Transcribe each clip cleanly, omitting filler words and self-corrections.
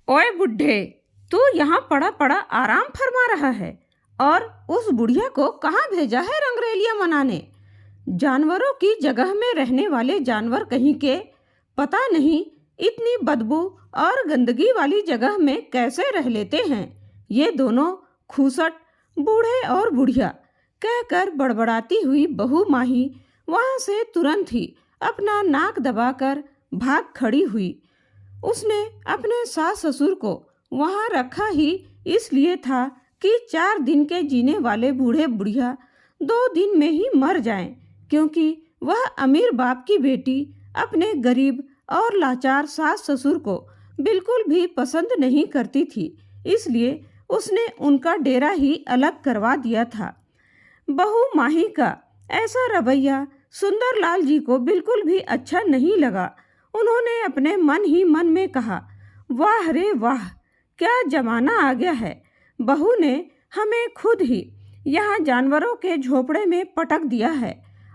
ओए बुढ़े, तू यहाँ पड़ा पड़ा आराम फरमा रहा है और उस बुढ़िया को कहाँ भेजा है रंगरेलियां मनाने। जानवरों की जगह में रहने वाले जानवर कहीं के, पता नहीं इतनी बदबू और गंदगी वाली जगह में कैसे रह लेते हैं ये दोनों खूसट बूढ़े और बुढ़िया, कहकर बड़बड़ाती हुई बहू माही वहाँ से तुरंत ही अपना नाक दबाकर भाग खड़ी हुई। उसने अपने सास ससुर को वहाँ रखा ही इसलिए था कि 4 दिन के जीने वाले बूढ़े बुढ़िया 2 दिन में ही मर जाएं, क्योंकि वह अमीर बाप की बेटी अपने गरीब और लाचार सास ससुर को बिल्कुल भी पसंद नहीं करती थी। इसलिए उसने उनका डेरा ही अलग करवा दिया था। बहू माही का ऐसा रवैया सुंदरलाल जी को बिल्कुल भी अच्छा नहीं लगा। उन्होंने अपने मन ही मन में कहा, वाह रे वाह, क्या जमाना आ गया है। बहू ने हमें खुद ही यहाँ जानवरों के झोपड़े में पटक दिया है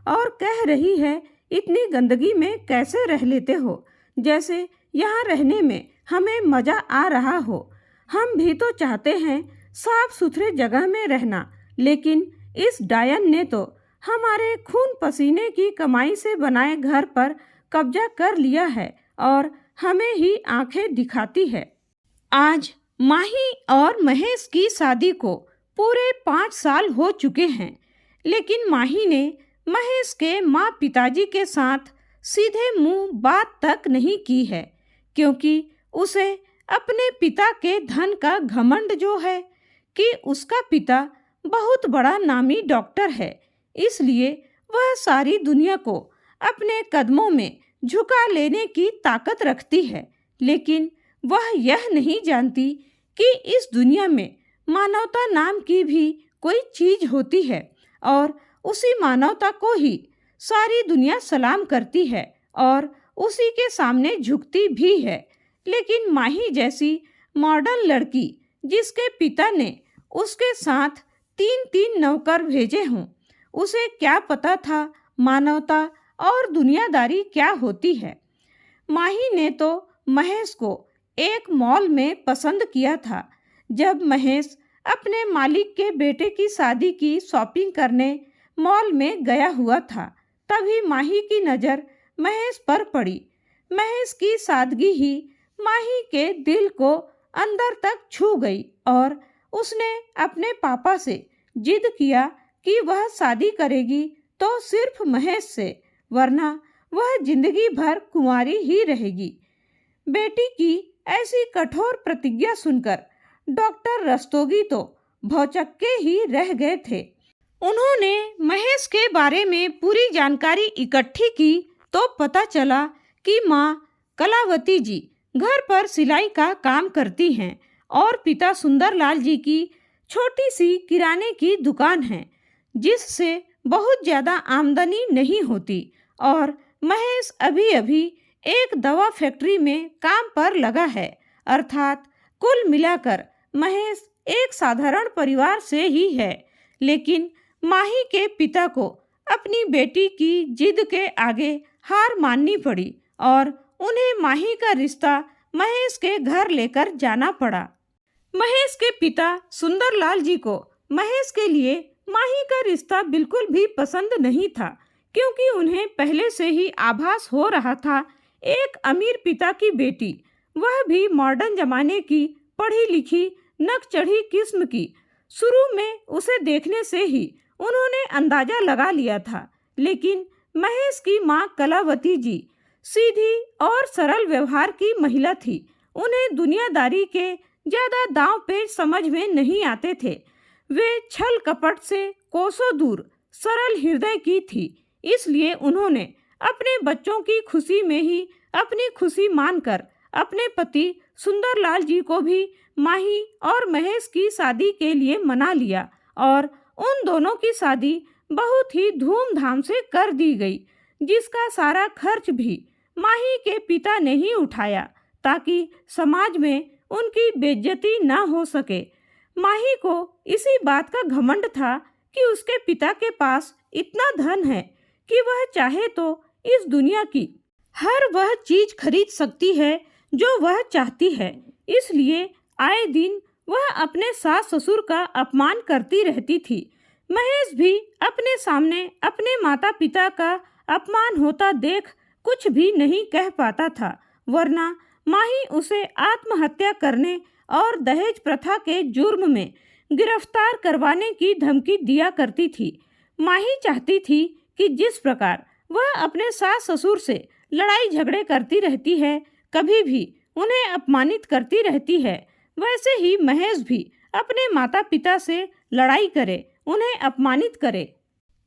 और कह रही है इतनी गंदगी में कैसे रह लेते हो, जैसे यहाँ रहने में हमें मज़ा आ रहा हो। हम भी तो चाहते हैं साफ सुथरे जगह में रहना, लेकिन इस डायन ने तो हमारे खून पसीने की कमाई से बनाए घर पर कब्जा कर लिया है और हमें ही आंखें दिखाती है। आज माही और महेश की शादी को पूरे 5 साल हो चुके हैं, लेकिन माही ने महेश के माँ पिताजी के साथ सीधे मुंह बात तक नहीं की है, क्योंकि उसे अपने पिता के धन का घमंड जो है कि उसका पिता बहुत बड़ा नामी डॉक्टर है। इसलिए वह सारी दुनिया को अपने कदमों में झुका लेने की ताकत रखती है, लेकिन वह यह नहीं जानती कि इस दुनिया में मानवता नाम की भी कोई चीज होती है और उसी मानवता को ही सारी दुनिया सलाम करती है और उसी के सामने झुकती भी है। लेकिन माही जैसी मॉडर्न लड़की जिसके पिता ने उसके साथ 3 नौकर भेजे हों, उसे क्या पता था मानवता और दुनियादारी क्या होती है। माही ने तो महेश को एक मॉल में पसंद किया था। जब महेश अपने मालिक के बेटे की शादी की शॉपिंग करने मॉल में गया हुआ था, तभी माही की नज़र महेश पर पड़ी। महेश की सादगी ही माही के दिल को अंदर तक छू गई और उसने अपने पापा से जिद किया कि वह शादी करेगी तो सिर्फ महेश से, वरना वह जिंदगी भर कुंवारी ही रहेगी। बेटी की ऐसी कठोर प्रतिज्ञा सुनकर डॉक्टर रस्तोगी तो भौचक्के ही रह गए थे। उन्होंने महेश के बारे में पूरी जानकारी इकट्ठी की तो पता चला कि माँ कलावती जी घर पर सिलाई का काम करती हैं और पिता सुंदरलाल जी की छोटी सी किराने की दुकान है, जिससे बहुत ज़्यादा आमदनी नहीं होती। और महेश अभी अभी एक दवा फैक्ट्री में काम पर लगा है। अर्थात कुल मिलाकर महेश एक साधारण परिवार से ही है। लेकिन माही के पिता को अपनी बेटी की जिद के आगे हार माननी पड़ी और उन्हें माही का रिश्ता महेश के घर लेकर जाना पड़ा। महेश के पिता सुंदरलाल जी को महेश के लिए माही का रिश्ता बिल्कुल भी पसंद नहीं था, क्योंकि उन्हें पहले से ही आभास हो रहा था एक अमीर पिता की बेटी, वह भी मॉडर्न जमाने की पढ़ी लिखी नक चढ़ी किस्म की। शुरू में उसे देखने से ही उन्होंने अंदाजा लगा लिया था। लेकिन महेश की माँ कलावती जी सीधी और सरल व्यवहार की महिला थी। उन्हें दुनियादारी के ज़्यादा दांव पेच समझ में नहीं आते थे। वे छल कपट से कोसों दूर सरल हृदय की थी। इसलिए उन्होंने अपने बच्चों की खुशी में ही अपनी खुशी मानकर अपने पति सुंदरलाल जी को भी माही और महेश की शादी के लिए मना लिया और उन दोनों की शादी बहुत ही धूमधाम से कर दी गई, जिसका सारा खर्च भी माही के पिता ने ही उठाया ताकि समाज में उनकी बेइज्जती न हो सके। माही को इसी बात का घमंड था कि उसके पिता के पास इतना धन है कि वह चाहे तो इस दुनिया की हर वह चीज खरीद सकती है जो वह चाहती है, इसलिए आए दिन वह अपने सास ससुर का अपमान करती रहती थी। महेश भी अपने सामने अपने माता पिता का अपमान होता देख कुछ भी नहीं कह पाता था, वरना माही उसे आत्महत्या करने और दहेज प्रथा के जुर्म में गिरफ्तार करवाने की धमकी दिया करती थी। माही चाहती थी कि जिस प्रकार वह अपने सास ससुर से लड़ाई झगड़े करती रहती है, कभी भी उन्हें अपमानित करती रहती है, वैसे ही महेश भी अपने माता पिता से लड़ाई करे, उन्हें अपमानित करे।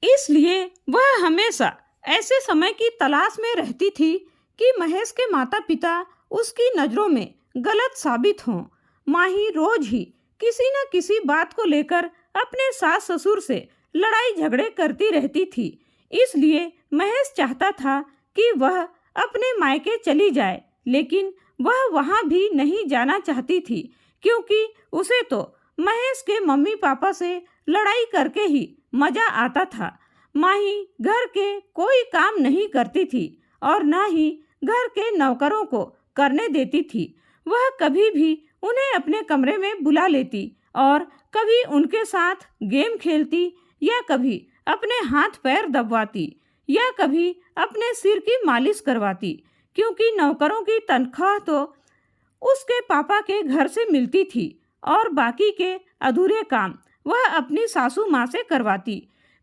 इसलिए वह हमेशा ऐसे समय की तलाश में रहती थी कि महेश के माता पिता उसकी नज़रों में गलत साबित हों। माही रोज ही किसी न किसी बात को लेकर अपने सास ससुर से लड़ाई झगड़े करती रहती थी। इसलिए महेश चाहता था कि वह अपने मायके चली जाए, लेकिन वह वहाँ भी नहीं जाना चाहती थी, क्योंकि उसे तो महेश के मम्मी पापा से लड़ाई करके ही मज़ा आता था। माही घर के कोई काम नहीं करती थी और न ही घर के नौकरों को करने देती थी। वह कभी भी उन्हें अपने कमरे में बुला लेती और कभी उनके साथ गेम खेलती या कभी अपने हाथ पैर दबवाती या कभी अपने सिर की मालिश करवाती, क्योंकि नौकरों की तनख्वाह तो उसके पापा के घर से मिलती थी और बाकी के अधूरे काम वह अपनी सासू माँ से करवाती।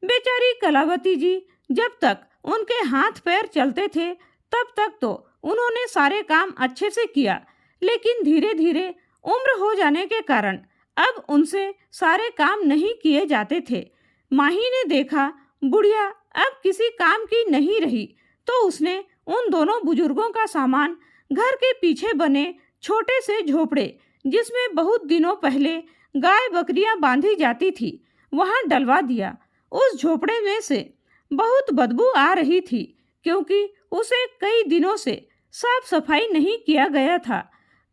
बेचारी कलावती जी जब तक उनके हाथ पैर चलते थे तब तक तो उन्होंने सारे काम अच्छे से किया, लेकिन धीरे धीरे उम्र हो जाने के कारण अब उनसे सारे काम नहीं किए जाते थे। माही ने देखा बुढ़िया अब किसी काम की नहीं रही, तो उसने उन दोनों बुजुर्गों का सामान घर के पीछे बने छोटे से झोपड़े, जिसमें बहुत दिनों पहले गाय बकरियां बांधी जाती थी, वहां डलवा दिया। उस झोपड़े में से बहुत बदबू आ रही थी, क्योंकि उसे कई दिनों से साफ सफाई नहीं किया गया था।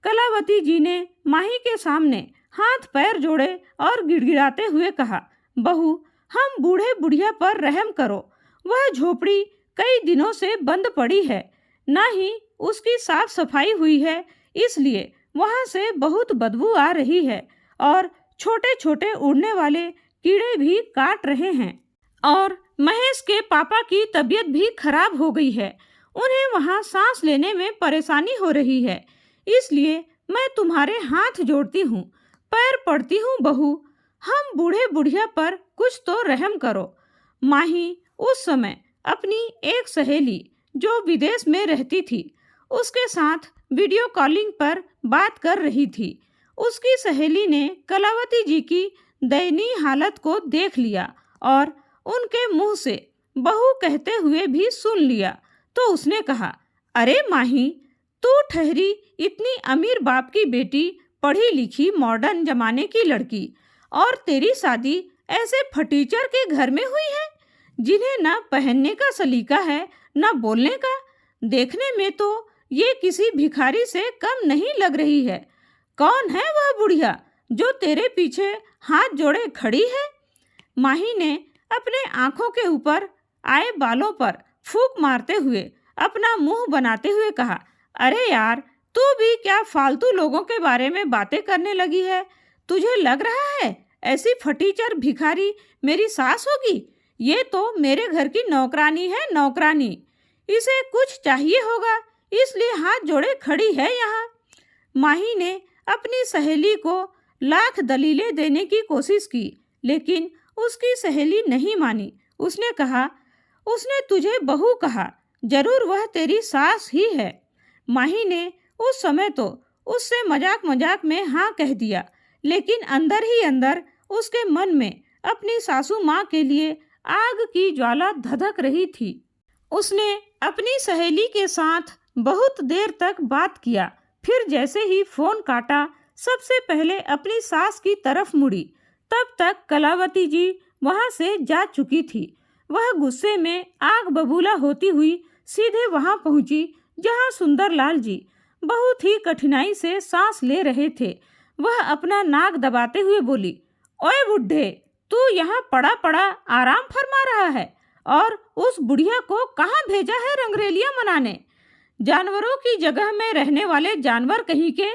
कलावती जी ने माही के सामने हाथ पैर जोड़े और गिड़गिड़ाते हुए कहा, बहू, हम बूढ़े बुढ़िया पर रहम करो। वह झोपड़ी कई दिनों से बंद पड़ी है, न ही उसकी साफ सफाई हुई है, इसलिए वहाँ से बहुत बदबू आ रही है और छोटे छोटे उड़ने वाले कीड़े भी काट रहे हैं। और महेश के पापा की तबीयत भी खराब हो गई है, उन्हें वहाँ सांस लेने में परेशानी हो रही है, इसलिए मैं तुम्हारे हाथ जोड़ती हूँ, पैर पड़ती हूँ बहू, हम बूढ़े बुढ़िया पर कुछ तो रहम करो। माही उस समय अपनी एक सहेली जो विदेश में रहती थी उसके साथ वीडियो कॉलिंग पर बात कर रही थी। उसकी सहेली ने कलावती जी की दयनीय हालत को देख लिया और उनके मुंह से बहू कहते हुए भी सुन लिया, तो उसने कहा, अरे माही, तू ठहरी इतनी अमीर बाप की बेटी, पढ़ी लिखी मॉडर्न जमाने की लड़की, और तेरी शादी ऐसे फटीचर के घर में हुई है जिन्हें न पहनने का सलीका है न बोलने का। देखने में तो ये किसी भिखारी से कम नहीं लग रही है। कौन है वह बुढ़िया जो तेरे पीछे हाथ जोड़े खड़ी है? माही ने अपने आंखों के ऊपर आए बालों पर फूंक मारते हुए अपना मुंह बनाते हुए कहा, अरे यार, तू भी क्या फालतू लोगों के बारे में बातें करने लगी है? तुझे लग रहा है ऐसी फटीचर भिखारी मेरी सास होगी? ये तो मेरे घर की नौकरानी है, नौकरानी। इसे कुछ चाहिए होगा, इसलिए हाथ जोड़े खड़ी है यहाँ। माही ने अपनी सहेली को लाख दलीलें देने की कोशिश की, लेकिन उसकी सहेली नहीं मानी। उसने कहा, उसने तुझे बहू कहा, जरूर वह तेरी सास ही है। माही ने उस समय तो उससे मजाक मजाक में हाँ कह दिया, लेकिन अंदर ही अंदर उसके मन में अपनी सासू माँ के लिए आग की ज्वाला धधक रही थी। उसने अपनी सहेली के साथ बहुत देर तक बात किया, फिर जैसे ही फोन काटा सबसे पहले अपनी सास की तरफ मुड़ी। तब तक कलावती जी वहां से जा चुकी थी। वह गुस्से में आग बबूला होती हुई सीधे वहां पहुंची जहां सुंदरलाल जी बहुत ही कठिनाई से सांस ले रहे थे। वह अपना नाक दबाते हुए बोली, ओए बुढ़े, तू यहाँ पड़ा पड़ा आराम फरमा रहा है और उस बुढ़िया को कहाँ भेजा है रंगरेलियां मनाने? जानवरों की जगह में रहने वाले जानवर कहीं के,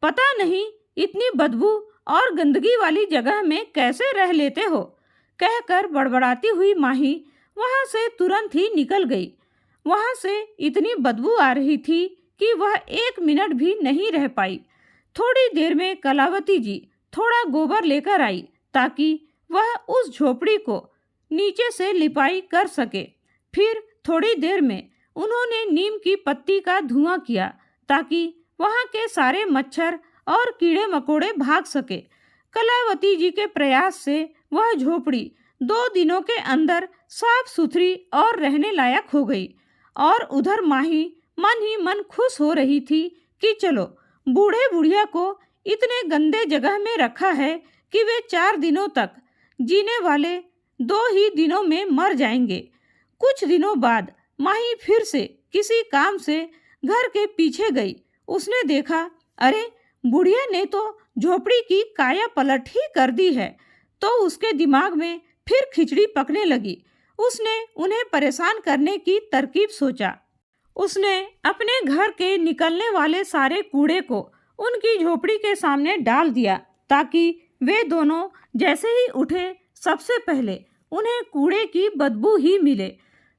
पता नहीं इतनी बदबू और गंदगी वाली जगह में कैसे रह लेते हो, कहकर बड़बड़ाती हुई माही वहां से तुरंत ही निकल गई। वहां से इतनी बदबू आ रही थी कि वह 1 मिनट भी नहीं रह पाई। थोड़ी देर में कलावती जी थोड़ा गोबर लेकर आई ताकि वह उस झोपड़ी को नीचे से लिपाई कर सके। फिर थोड़ी देर में उन्होंने नीम की पत्ती का धुआं किया ताकि वहां के सारे मच्छर और कीड़े मकोड़े भाग सके। कलावती जी के प्रयास से वह झोपड़ी 2 दिनों के अंदर साफ सुथरी और रहने लायक हो गई। और उधर माही मन ही मन खुश हो रही थी कि चलो, बूढ़े बुढ़िया को इतने गंदे जगह में रखा है कि वे 4 दिनों तक जीने वाले 2 ही दिनों में मर जाएंगे। कुछ दिनों बाद माही फिर से किसी काम से घर के पीछे गई। उसने देखा, अरे बुढ़िया ने तो झोपड़ी की काया पलट ही कर दी है। तो उसके दिमाग में फिर खिचड़ी पकने लगी। उसने उन्हें परेशान करने की तरकीब सोचा। उसने अपने घर के निकलने वाले सारे कूड़े को उनकी झोपड़ी के सामने डाल दिया ताकि वे दोनों जैसे ही उठे सबसे पहले उन्हें कूड़े की बदबू ही मिले।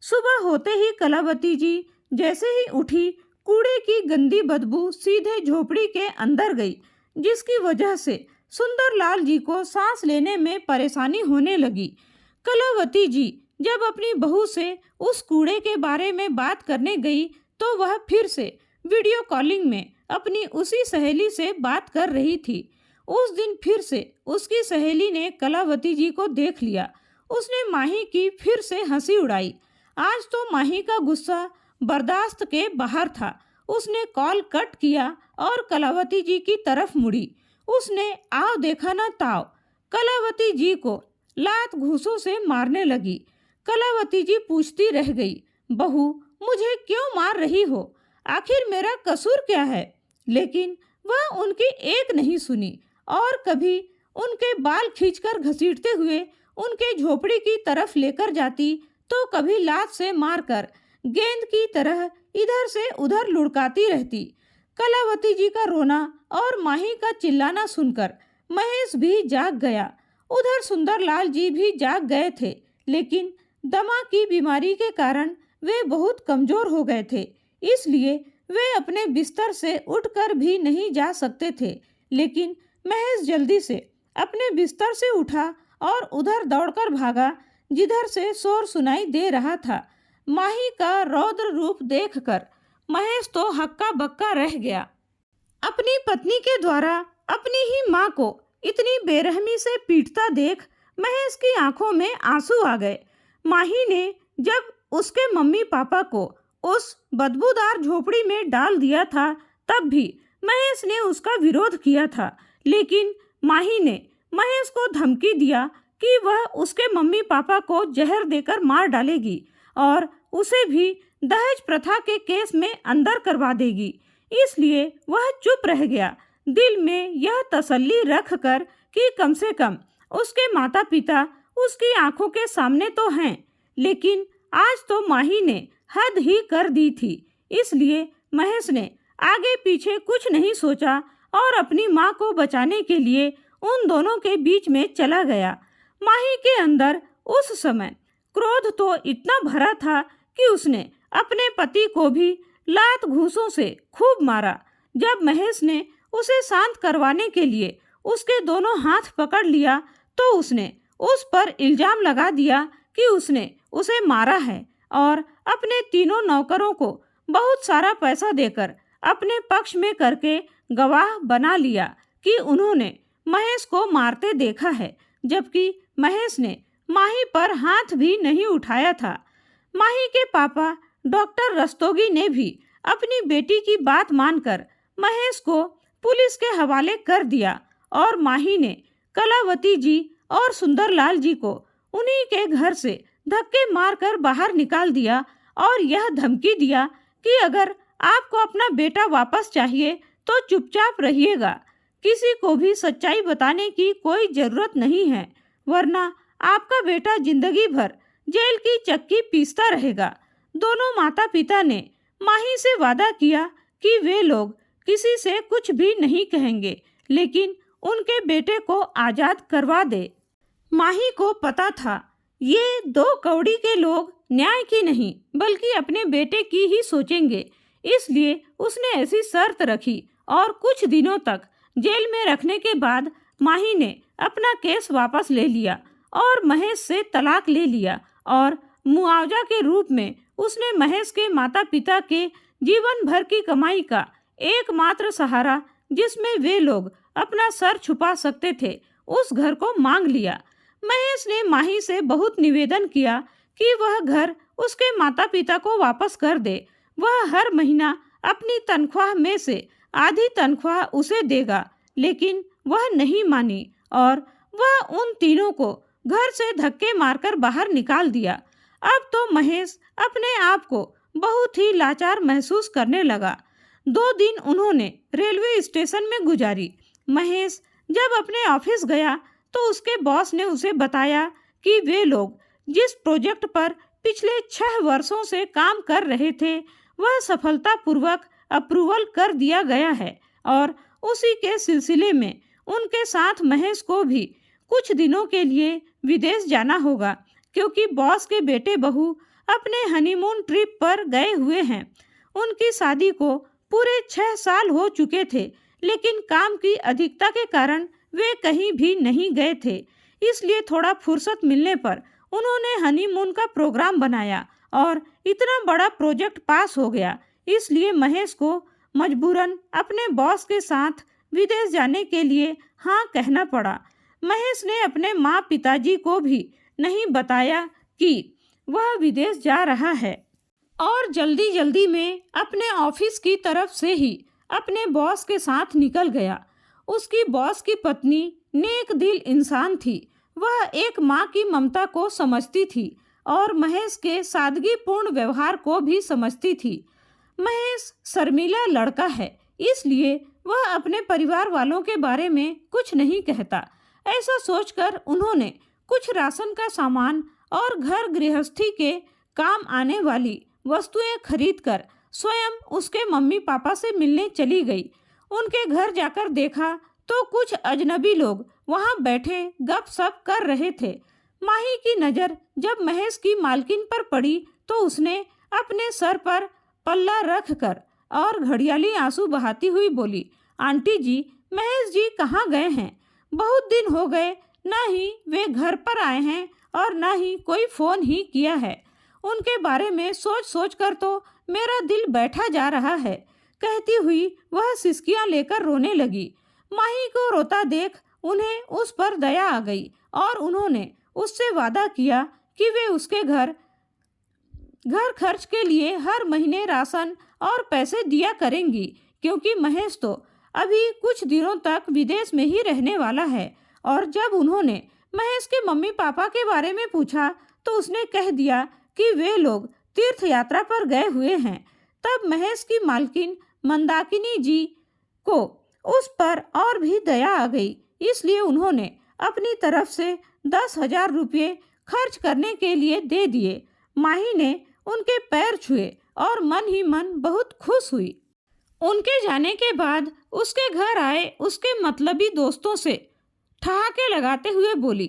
सुबह होते ही कलावती जी जैसे ही उठी, कूड़े की गंदी बदबू सीधे झोपड़ी के अंदर गई, जिसकी वजह से सुंदरलाल जी को सांस लेने में परेशानी होने लगी। कलावती जी जब अपनी बहू से उस कूड़े के बारे में बात करने गई तो वह फिर से वीडियो कॉलिंग में अपनी उसी सहेली से बात कर रही थी। उस दिन फिर से उसकी सहेली ने कलावती जी को देख लिया। उसने माही की फिर से हंसी उड़ाई। आज तो माही का गुस्सा बर्दाश्त के बाहर था। उसने कॉल कट किया और कलावती जी की तरफ मुड़ी। उसने आओ देखा ना ताव कलावती जी को लात घूंसों से मारने लगी। कलावती जी पूछती रह गई, बहू मुझे क्यों मार रही हो? आखिर मेरा कसूर क्या है? लेकिन वह उनकी एक नहीं सुनी और कभी उनके बाल खींचकर घसीटते हुए उनके झोपड़ी की तरफ लेकर जाती तो कभी लात से मारकर गेंद की तरह इधर से उधर लुढ़काती रहती। कलावती जी का रोना और माही का चिल्लाना सुनकर महेश भी जाग गया। उधर सुंदरलाल जी भी जाग गए थे, लेकिन दमा की बीमारी के कारण वे बहुत कमजोर हो गए थे, इसलिए वे अपने बिस्तर से उठकर भी नहीं जा सकते थे। लेकिन महेश जल्दी से अपने बिस्तर से उठा और उधर दौड़कर भागा जिधर से शोर सुनाई दे रहा था। माही का रौद्र रूप देखकर महेश तो हक्का बक्का रह गया। अपनी पत्नी के द्वारा अपनी ही माँ को इतनी बेरहमी से पीटता देख महेश की आंखों में आंसू आ गए। माही ने जब उसके मम्मी पापा को उस बदबूदार झोपड़ी में डाल दिया था तब भी महेश ने उसका विरोध किया था, लेकिन माही ने महेश को धमकी दिया कि वह उसके मम्मी पापा को जहर देकर मार डालेगी और उसे भी दहेज प्रथा के केस में अंदर करवा देगी। इसलिए वह चुप रह गया, दिल में यह तसल्ली रख कर कि कम से कम उसके माता पिता उसकी आंखों के सामने तो हैं। लेकिन आज तो माही ने हद ही कर दी थी। इसलिए महेश ने आगे पीछे कुछ नहीं सोचा और अपनी माँ को बचाने के लिए उन दोनों के बीच में चला गया। माही के अंदर उस समय क्रोध तो इतना भरा था कि उसने अपने पति को भी लात घूंसों से खूब मारा। जब महेश ने उसे शांत करवाने के लिए उसके दोनों हाथ पकड़ लिया तो उसने उस पर इल्जाम लगा दिया कि उसने उसे मारा है और अपने तीनों नौकरों को बहुत सारा पैसा देकर अपने पक्ष में करके गवाह बना लिया कि उन्होंने महेश को मारते देखा है, जबकि महेश ने माही पर हाथ भी नहीं उठाया था। माही के पापा डॉक्टर रस्तोगी ने भी अपनी बेटी की बात मानकर महेश को पुलिस के हवाले कर दिया और माही ने कलावती जी और सुंदरलाल जी को उन्हीं के घर से धक्के मारकर बाहर निकाल दिया और यह धमकी दिया कि अगर आपको अपना बेटा वापस चाहिए तो चुपचाप रहिएगा, किसी को भी सच्चाई बताने की कोई जरूरत नहीं है, वरना आपका बेटा जिंदगी भर जेल की चक्की पीसता रहेगा। दोनों माता पिता ने माही से वादा किया कि वे लोग किसी से कुछ भी नहीं कहेंगे, लेकिन उनके बेटे को आज़ाद करवा दे। माही को पता था ये 2 कौड़ी के लोग न्याय की नहीं बल्कि अपने बेटे की ही सोचेंगे, इसलिए उसने ऐसी शर्त रखी और कुछ दिनों तक जेल में रखने के बाद माही ने अपना केस वापस ले लिया और महेश से तलाक ले लिया और मुआवजा के रूप में उसने महेश के माता पिता के जीवन भर की कमाई का एकमात्र सहारा, जिसमें वे लोग अपना सर छुपा सकते थे, उस घर को मांग लिया। महेश ने माही से बहुत निवेदन किया कि वह घर उसके माता पिता को वापस कर दे। वह हर महीना अपनी तनख्वाह में से आधी तनख्वाह उसे देगा, लेकिन वह नहीं मानी और वह उन तीनों को घर से धक्के मारकर बाहर निकाल दिया। अब तो महेश अपने आप को बहुत ही लाचार महसूस करने लगा। 2 दिन उन्होंने रेलवे स्टेशन में गुजारी। महेश जब अपने ऑफिस गया तो उसके बॉस ने उसे बताया कि वे लोग जिस प्रोजेक्ट पर पिछले 6 वर्षों से काम कर रहे थे वह सफलतापूर्वक अप्रूवल कर दिया गया है और उसी के सिलसिले में उनके साथ महेश को भी कुछ दिनों के लिए विदेश जाना होगा, क्योंकि बॉस के बेटे बहू अपने हनीमून ट्रिप पर गए हुए हैं। उनकी शादी को पूरे 6 साल हो चुके थे, लेकिन काम की अधिकता के कारण वे कहीं भी नहीं गए थे। इसलिए थोड़ा फुर्सत मिलने पर उन्होंने हनीमून का प्रोग्राम बनाया और इतना बड़ा प्रोजेक्ट पास हो गया। इसलिए महेश को मजबूरन अपने बॉस के साथ विदेश जाने के लिए हाँ कहना पड़ा। महेश ने अपने माँ पिताजी को भी नहीं बताया कि वह विदेश जा रहा है और जल्दी जल्दी में अपने ऑफिस की तरफ से ही अपने बॉस के साथ निकल गया। उसकी बॉस की पत्नी नेक दिल इंसान थी। वह एक माँ की ममता को समझती थी और महेश के सादगीपूर्ण व्यवहार को भी समझती थी। महेश शर्मीला लड़का है, इसलिए वह अपने परिवार वालों के बारे में कुछ नहीं कहता। ऐसा सोचकर उन्होंने कुछ राशन का सामान और घर गृहस्थी के काम आने वाली वस्तुएं खरीदकर स्वयं उसके मम्मी पापा से मिलने चली गई। उनके घर जाकर देखा तो कुछ अजनबी लोग वहां बैठे गपशप कर रहे थे। माही की नज़र जब महेश की मालकिन पर पड़ी तो उसने अपने सर पर पल्ला रखकर और घड़ियाली आंसू बहाती हुई बोली, आंटी जी, महेश जी कहाँ गए हैं? बहुत दिन हो गए, ना ही वे घर पर आए हैं और ना ही कोई फ़ोन ही किया है। उनके बारे में सोच सोच कर तो मेरा दिल बैठा जा रहा है। कहती हुई वह सिसकियां लेकर रोने लगी। माही को रोता देख उन्हें उस पर दया आ गई और उन्होंने उससे वादा किया कि वे उसके घर खर्च के लिए हर महीने राशन और पैसे दिया करेंगी, क्योंकि महेश तो अभी कुछ दिनों तक विदेश में ही रहने वाला है। और जब उन्होंने महेश के मम्मी पापा के बारे में पूछा तो उसने कह दिया कि वे लोग तीर्थ यात्रा पर गए हुए हैं। तब महेश की मालकिन मंदाकिनी जी को उस पर और भी दया आ गई, इसलिए उन्होंने अपनी तरफ से 10,000 रुपये खर्च करने के लिए दे दिए। माही ने उनके पैर छुए और मन ही मन बहुत खुश हुई। उनके जाने के बाद उसके घर आए उसके मतलबी दोस्तों से ठहाके लगाते हुए बोली,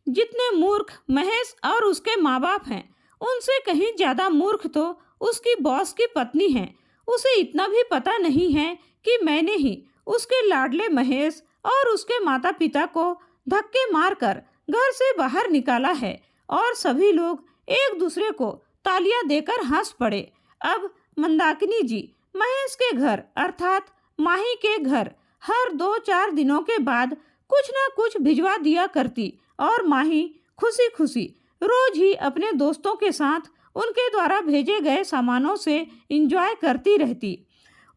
जितने मूर्ख महेश और उसके माँ बाप हैं, उनसे कहीं ज़्यादा मूर्ख तो उसकी बॉस की पत्नी है। उसे इतना भी पता नहीं है कि मैंने ही उसके लाडले महेश और उसके माता पिता को धक्के मारकर घर से बाहर निकाला है। और सभी लोग एक दूसरे को तालियां देकर हंस पड़े। अब मंदाकिनी जी महेश के घर अर्थात माही के घर हर 2-4 दिनों के बाद कुछ ना कुछ भिजवा दिया करती और माही खुशी खुशी रोज ही अपने दोस्तों के साथ उनके द्वारा भेजे गए सामानों से एंजॉय करती रहती।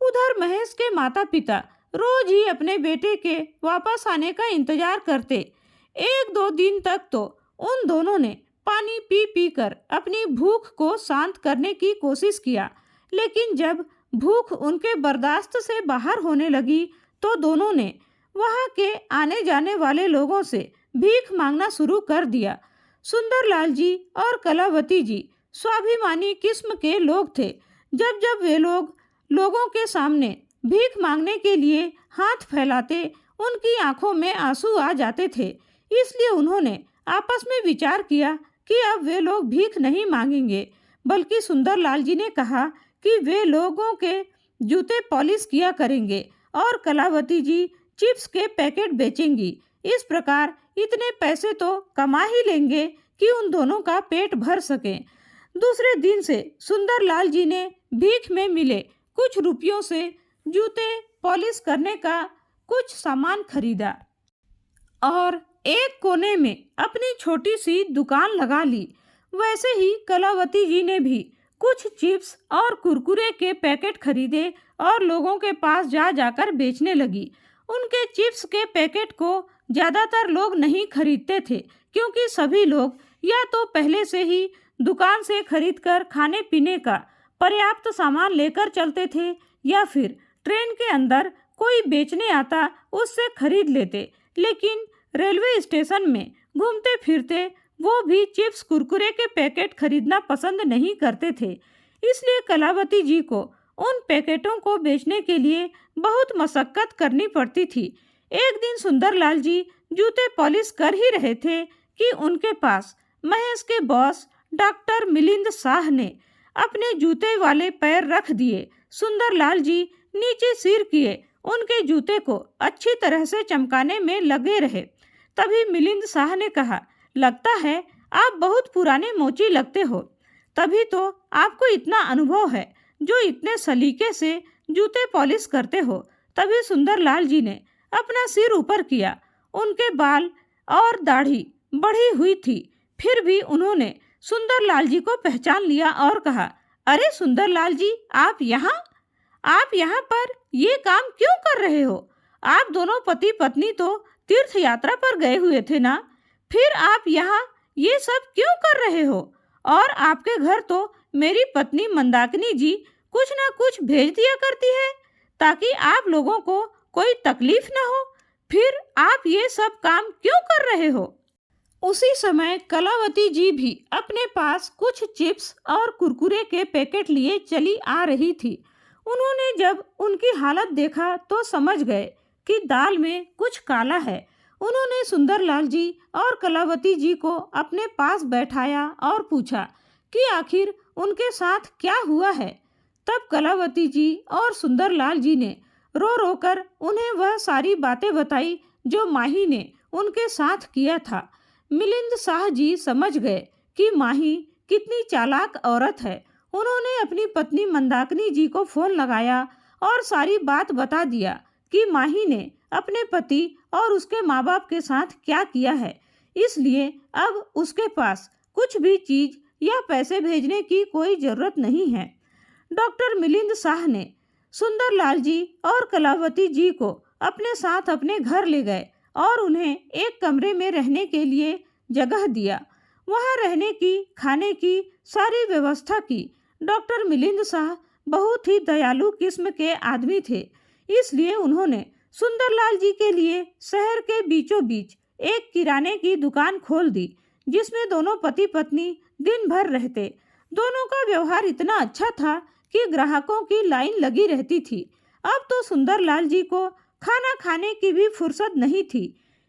उधर महेश के माता पिता रोज ही अपने बेटे के वापस आने का इंतजार करते। 1-2 दिन तक तो उन दोनों ने पानी पी पी कर अपनी भूख को शांत करने की कोशिश किया, लेकिन जब भूख उनके बर्दाश्त से बाहर होने लगी तो दोनों ने वहां के आने जाने वाले लोगों से भीख मांगना शुरू कर दिया। सुंदरलाल जी और कलावती जी स्वाभिमानी किस्म के लोग थे। जब जब वे लोगों के सामने भीख मांगने के लिए हाथ फैलाते उनकी आंखों में आंसू आ जाते थे। इसलिए उन्होंने आपस में विचार किया कि अब वे लोग भीख नहीं मांगेंगे, बल्कि सुंदरलाल जी ने कहा कि वे लोगों के जूते पॉलिश किया करेंगे और कलावती जी चिप्स के पैकेट बेचेंगी। इस प्रकार इतने पैसे तो कमा ही लेंगे कि उन दोनों का पेट भर सके। दूसरे दिन से सुंदरलाल जी ने भीख में मिले कुछ रुपयों से जूते पॉलिश करने का कुछ सामान खरीदा और एक कोने में अपनी छोटी सी दुकान लगा ली। वैसे ही कलावती जी ने भी कुछ चिप्स और कुरकुरे के पैकेट खरीदे और लोगों के पास जा जाकर बेचने लगी। उनके चिप्स के पैकेट को ज़्यादातर लोग नहीं खरीदते थे, क्योंकि सभी लोग या तो पहले से ही दुकान से खरीदकर खाने पीने का पर्याप्त सामान लेकर चलते थे, या फिर ट्रेन के अंदर कोई बेचने आता उससे खरीद लेते। लेकिन रेलवे स्टेशन में घूमते फिरते वो भी चिप्स कुरकुरे के पैकेट खरीदना पसंद नहीं करते थे। इसलिए कलावती जी को उन पैकेटों को बेचने के लिए बहुत मशक्कत करनी पड़ती थी। एक दिन सुंदरलाल जी जूते पॉलिश कर ही रहे थे कि उनके पास महेश के बॉस डॉक्टर मिलिंद शाह ने अपने जूते वाले पैर रख दिए। सुंदरलाल जी नीचे सिर किए उनके जूते को अच्छी तरह से चमकाने में लगे रहे। तभी मिलिंद शाह ने कहा, लगता है आप बहुत पुराने मोची लगते हो, तभी तो आपको इतना अनुभव है जो इतने सलीके से जूते पॉलिश करते हो। तभी सुंदरलाल जी ने अपना सिर ऊपर किया। उनके बाल और दाढ़ी बढ़ी हुई थी, फिर भी उन्होंने सुंदरलाल जी को पहचान लिया और कहा, अरे सुंदरलाल जी, आप यहाँ पर ये काम क्यों कर रहे हो? आप दोनों पति पत्नी तो तीर्थ यात्रा पर गए हुए थे ना, फिर आप यहाँ ये सब क्यों कर रहे हो? और आपके घर तो मेरी पत्नी मंदाकिनी जी कुछ ना कुछ भेज दिया करती है ताकि आप लोगों को कोई तकलीफ ना हो, फिर आप ये सब काम क्यों कर रहे हो? उसी समय कलावती जी भी अपने पास कुछ चिप्स और कुरकुरे के पैकेट लिए चली आ रही थी। उन्होंने जब उनकी हालत देखा तो समझ गए कि दाल में कुछ काला है। उन्होंने सुंदरलाल जी और कलावती जी को अपने पास बैठाया और पूछा कि आखिर उनके साथ क्या हुआ है। तब कलावती जी और सुंदरलाल जी ने रो रो कर उन्हें वह सारी बातें बताई जो माही ने उनके साथ किया था। मिलिंद शाह जी समझ गए कि माही कितनी चालाक औरत है। उन्होंने अपनी पत्नी मंदाकिनी जी को फ़ोन लगाया और सारी बात बता दिया कि माही ने अपने पति और उसके माँ बाप के साथ क्या किया है। इसलिए अब उसके पास कुछ भी चीज़ या पैसे भेजने की कोई ज़रूरत नहीं है। डॉक्टर मिलिंद शाह ने सुंदरलाल जी और कलावती जी को अपने साथ अपने घर ले गए और उन्हें एक कमरे में रहने के लिए जगह दिया। वहाँ रहने की, खाने की सारी व्यवस्था की। डॉक्टर मिलिंद शाह बहुत ही दयालु किस्म के आदमी थे, इसलिए उन्होंने सुंदरलाल जी के लिए शहर के बीचों बीच एक किराने की दुकान खोल दी, जिसमें दोनों पति पत्नी दिन भर रहते। दोनों का व्यवहार इतना अच्छा था कि ग्राहकों की लाइन लगी रहती थी। अब तो सुंदरलाल जी को खाना खाने की भी फुर्सत नहीं थी।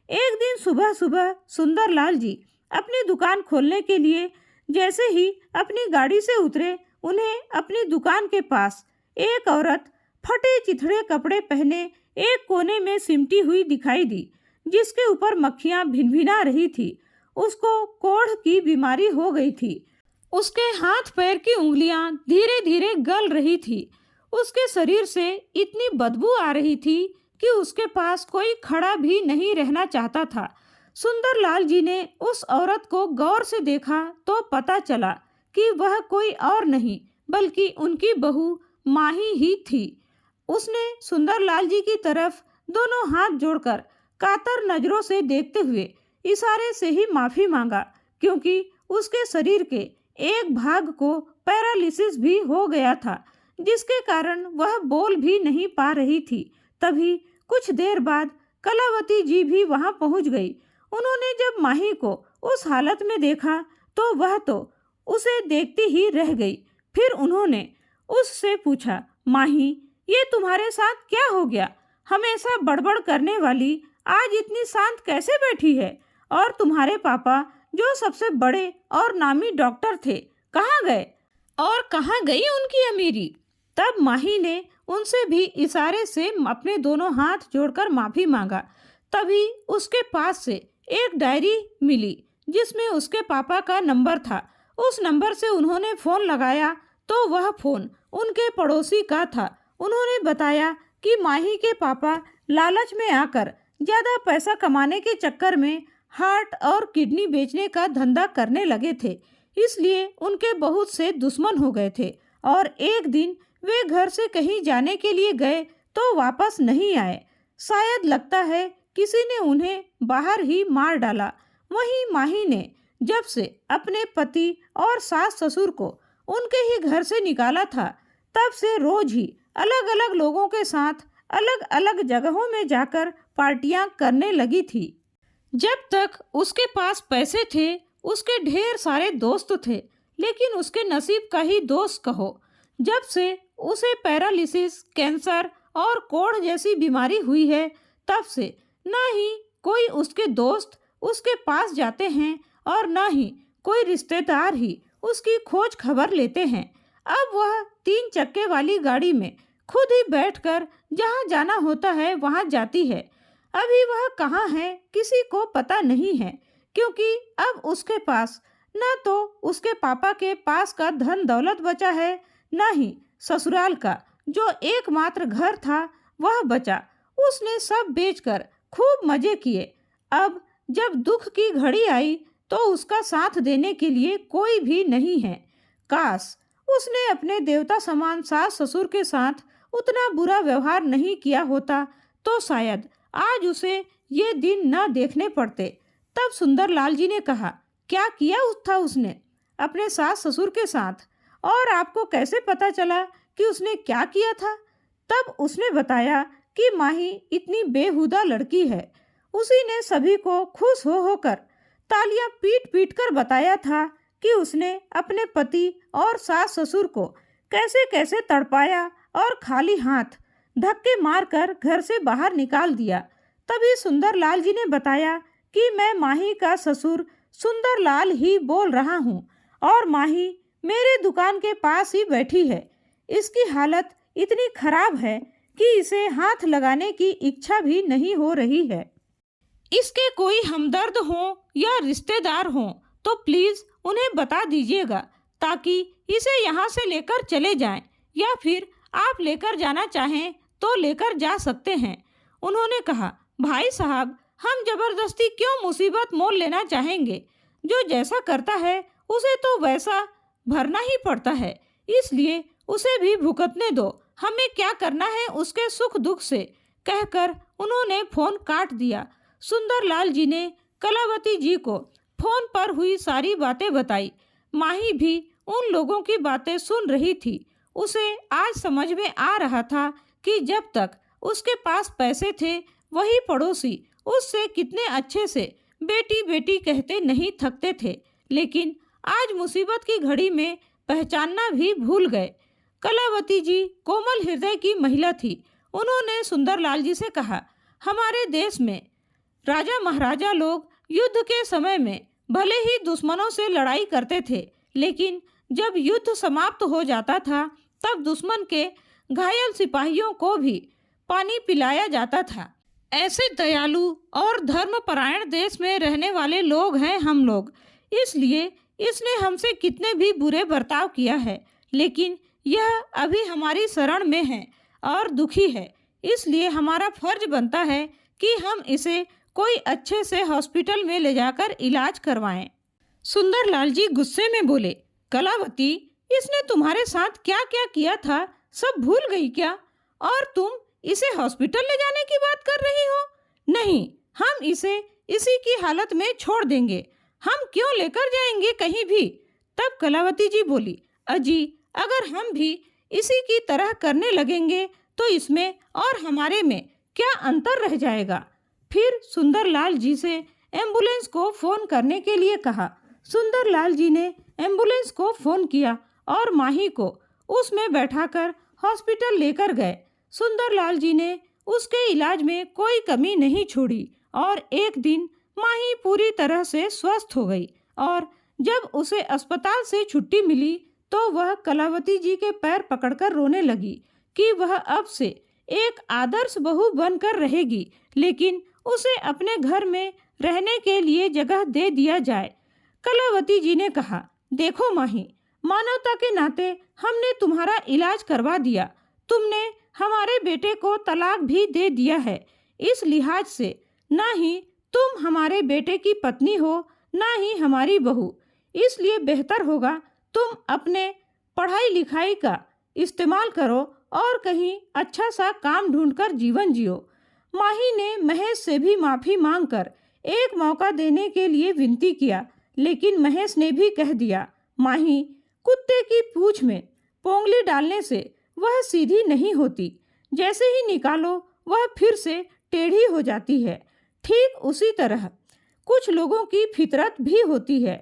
एक दिन सुबह सुबह सुंदरलाल जी अपनी दुकान खोलने के लिए जैसे ही अपनी गाड़ी से उतरे, उन्हें अपनी दुकान के पास एक औरत फटे चिथड़े कपड़े पहने एक कोने में सिमटी हुई दिखाई दी, जिसके ऊपर मक्खियां भिनभिना रही थी। उसको कोढ़ की बीमारी हो गई थी। उसके हाथ पैर की उंगलियां धीरे धीरे गल रही थी। उसके शरीर से इतनी बदबू आ रही थी कि उसके पास कोई खड़ा भी नहीं रहना चाहता था। सुंदरलाल जी ने उस औरत को गौर से देखा तो पता चला कि वह कोई और नहीं बल्कि उनकी बहू माही ही थी। उसने सुंदरलाल जी की तरफ दोनों हाथ जोड़कर कातर नजरों से देखते हुए इशारे से ही माफ़ी मांगा, क्योंकि उसके शरीर के एक भाग को पैरालिसिस भी हो गया था, जिसके कारण वह बोल भी नहीं पा रही थी। तभी कुछ देर बाद कलावती जी भी वहां पहुंच गई। उन्होंने जब माही को उस हालत में देखा तो वह तो उसे देखती ही रह गई। फिर उन्होंने उससे पूछा, माही, ये तुम्हारे साथ क्या हो गया? हमेशा बड़बड़ करने वाली आज इतनी शांत कैसे बैठी है? और तुम्हारे पापा जो सबसे बड़े और नामी डॉक्टर थे, कहाँ गए? और कहाँ गई उनकी अमीरी? तब माही ने उनसे भी इशारे से अपने दोनों हाथ जोड़कर माफी मांगा। तभी उसके पास से एक डायरी मिली जिसमें उसके पापा का नंबर था। उस नंबर से उन्होंने फ़ोन लगाया तो वह फ़ोन उनके पड़ोसी का था। उन्होंने बताया कि माही के पापा लालच में आकर ज़्यादा पैसा कमाने के चक्कर में हार्ट और किडनी बेचने का धंधा करने लगे थे, इसलिए उनके बहुत से दुश्मन हो गए थे और एक दिन वे घर से कहीं जाने के लिए गए तो वापस नहीं आए। शायद लगता है किसी ने उन्हें बाहर ही मार डाला। वहीं माही ने जब से अपने पति और सास ससुर को उनके ही घर से निकाला था, तब से रोज ही अलग अलग लोगों के साथ अलग अलग जगहों में जाकर पार्टियां करने लगी थी। जब तक उसके पास पैसे थे, उसके ढेर सारे दोस्त थे, लेकिन उसके नसीब का ही दोष कहो। जब से उसे पैरालिसिस, कैंसर और कोढ़ जैसी बीमारी हुई है, तब से न ही कोई उसके दोस्त उसके पास जाते हैं और न ही कोई रिश्तेदार ही उसकी खोज खबर लेते हैं। अब वह 3 चक्के वाली गाड़ी में खुद ही बैठकर जहाँ जाना होता है वहाँ जाती है। अभी वह कहाँ है किसी को पता नहीं है, क्योंकि अब उसके पास न तो उसके पापा के पास का धन दौलत बचा है, न ही ससुराल का जो एकमात्र घर था वह बचा। उसने सब बेचकर खूब मजे किए। अब जब दुख की घड़ी आई तो उसका साथ देने के लिए कोई भी नहीं है। काश उसने अपने देवता समान सास ससुर के साथ उतना बुरा व्यवहार नहीं किया होता तो शायद आज उसे ये दिन न देखने पड़ते। तब सुंदरलाल जी ने कहा, क्या किया था उसने अपने सास ससुर के साथ, और आपको कैसे पता चला कि उसने क्या किया था? तब उसने बताया कि माही इतनी बेहुदा लड़की है। उसी ने सभी को खुश हो होकर तालियां पीट पीट कर बताया था कि उसने अपने पति और सास ससुर को कैसे कैसे तड़पाया और खाली हाथ धक्के मारकर घर से बाहर निकाल दिया। तभी सुंदरलाल जी ने बताया कि मैं माही का ससुर सुंदरलाल ही बोल रहा हूँ और माही मेरे दुकान के पास ही बैठी है। इसकी हालत इतनी खराब है कि इसे हाथ लगाने की इच्छा भी नहीं हो रही है। इसके कोई हमदर्द हो या रिश्तेदार हो तो प्लीज़ उन्हें बता दीजिएगा ताकि इसे यहाँ से लेकर चले जाएं, या फिर आप लेकर जाना चाहें तो लेकर जा सकते हैं। उन्होंने कहा, भाई साहब, हम जबरदस्ती क्यों मुसीबत मोल लेना चाहेंगे? जो जैसा करता है उसे तो वैसा भरना ही पड़ता है, इसलिए उसे भी भुगतने दो। हमें क्या करना है उसके सुख दुख से, कहकर उन्होंने फ़ोन काट दिया। सुंदरलाल जी ने कलावती जी को फ़ोन पर हुई सारी बातें बताई। माही भी उन लोगों की बातें सुन रही थी। उसे आज समझ में आ रहा था कि जब तक उसके पास पैसे थे वही पड़ोसी उससे कितने अच्छे से बेटी बेटी कहते नहीं थकते थे, लेकिन आज मुसीबत की घड़ी में पहचानना भी भूल गए। कलावती जी कोमल हृदय की महिला थी। उन्होंने सुंदरलाल जी से कहा, हमारे देश में राजा महाराजा लोग युद्ध के समय में भले ही दुश्मनों से लड़ाई करते थे, लेकिन जब युद्ध समाप्त हो जाता था तब दुश्मन के घायल सिपाहियों को भी पानी पिलाया जाता था। ऐसे दयालु और धर्मपरायण देश में रहने वाले लोग हैं हम लोग, इसलिए इसने हमसे कितने भी बुरे बर्ताव किया है, लेकिन यह अभी हमारी शरण में है और दुखी है, इसलिए हमारा फर्ज बनता है कि हम इसे कोई अच्छे से हॉस्पिटल में ले जाकर इलाज करवाएं। सुंदरलाल जी गुस्से में बोले, कलावती, इसने तुम्हारे साथ क्या क्या किया था सब भूल गई क्या? और तुम इसे हॉस्पिटल ले जाने की बात कर रही हो? नहीं, हम इसे इसी की हालत में छोड़ देंगे। हम क्यों लेकर जाएंगे कहीं भी? तब कलावती जी बोली, अजी, अगर हम भी इसी की तरह करने लगेंगे तो इसमें और हमारे में क्या अंतर रह जाएगा? फिर सुंदरलाल जी से एम्बुलेंस को फ़ोन करने के लिए कहा। सुंदरलाल जी ने एम्बुलेंस को फ़ोन किया और माही को उसमें बैठाकर हॉस्पिटल लेकर गए। सुंदरलाल जी ने उसके इलाज में कोई कमी नहीं छोड़ी और एक दिन माही पूरी तरह से स्वस्थ हो गई। और जब उसे अस्पताल से छुट्टी मिली तो वह कलावती जी के पैर पकड़कर रोने लगी कि वह अब से एक आदर्श बहू बनकर रहेगी, लेकिन उसे अपने घर में रहने के लिए जगह दे दिया जाए। कलावती जी ने कहा, देखो माही, मानवता के नाते हमने तुम्हारा इलाज करवा दिया। तुमने हमारे बेटे को तलाक भी दे दिया है। इस लिहाज से ना ही तुम हमारे बेटे की पत्नी हो, ना ही हमारी बहू। इसलिए बेहतर होगा तुम अपने पढ़ाई लिखाई का इस्तेमाल करो और कहीं अच्छा सा काम ढूंढकर जीवन जियो। माही ने महेश से भी माफ़ी मांगकर एक मौका देने के लिए विनती किया, लेकिन महेश ने भी कह दिया, माही, कुत्ते की पूंछ में पोंगली डालने से वह सीधी नहीं होती। जैसे ही निकालो वह फिर से टेढ़ी हो जाती है। ठीक उसी तरह कुछ लोगों की फितरत भी होती है।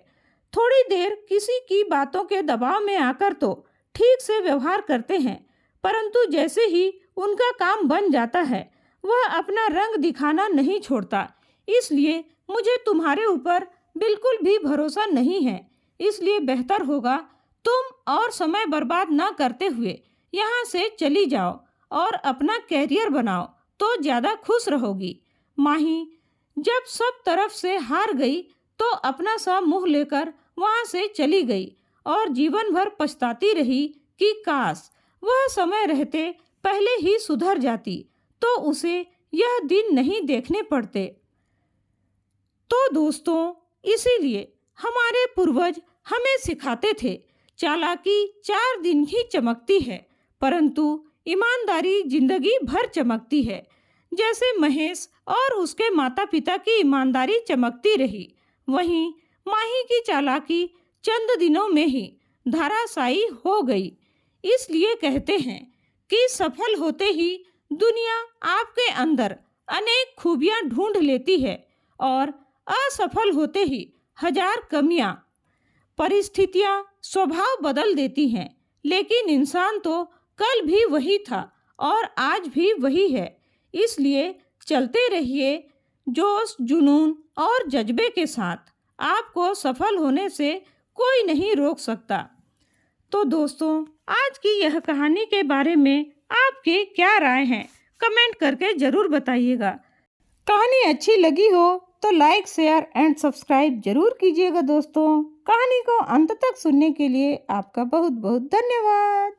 थोड़ी देर किसी की बातों के दबाव में आकर तो ठीक से व्यवहार करते हैं, परंतु जैसे ही उनका काम बन जाता है वह अपना रंग दिखाना नहीं छोड़ता। इसलिए मुझे तुम्हारे ऊपर बिल्कुल भी भरोसा नहीं है। इसलिए बेहतर होगा तुम और समय बर्बाद न करते हुए यहाँ से चली जाओ और अपना कैरियर बनाओ तो ज़्यादा खुश रहोगी। माही जब सब तरफ से हार गई तो अपना सा मुँह लेकर वहाँ से चली गई और जीवन भर पछताती रही कि काश वह समय रहते पहले ही सुधर जाती तो उसे यह दिन नहीं देखने पड़ते। तो दोस्तों, इसीलिए हमारे पूर्वज हमें सिखाते थे, चालाकी 4 दिन ही चमकती है परंतु ईमानदारी जिंदगी भर चमकती है। जैसे महेश और उसके माता पिता की ईमानदारी चमकती रही, वहीं माही की चालाकी चंद दिनों में ही धराशायी हो गई। इसलिए कहते हैं कि सफल होते ही दुनिया आपके अंदर अनेक खूबियां ढूंढ लेती है और असफल होते ही हजार कमियां, परिस्थितियां स्वभाव बदल देती हैं। लेकिन इंसान तो कल भी वही था और आज भी वही है। इसलिए चलते रहिए जोश, जुनून और जज्बे के साथ। आपको सफल होने से कोई नहीं रोक सकता। तो दोस्तों, आज की यह कहानी के बारे में आपके क्या राय हैं? कमेंट करके ज़रूर बताइएगा। कहानी अच्छी लगी हो तो लाइक, शेयर एंड सब्सक्राइब जरूर कीजिएगा दोस्तों। कहानी को अंत तक सुनने के लिए आपका बहुत बहुत धन्यवाद।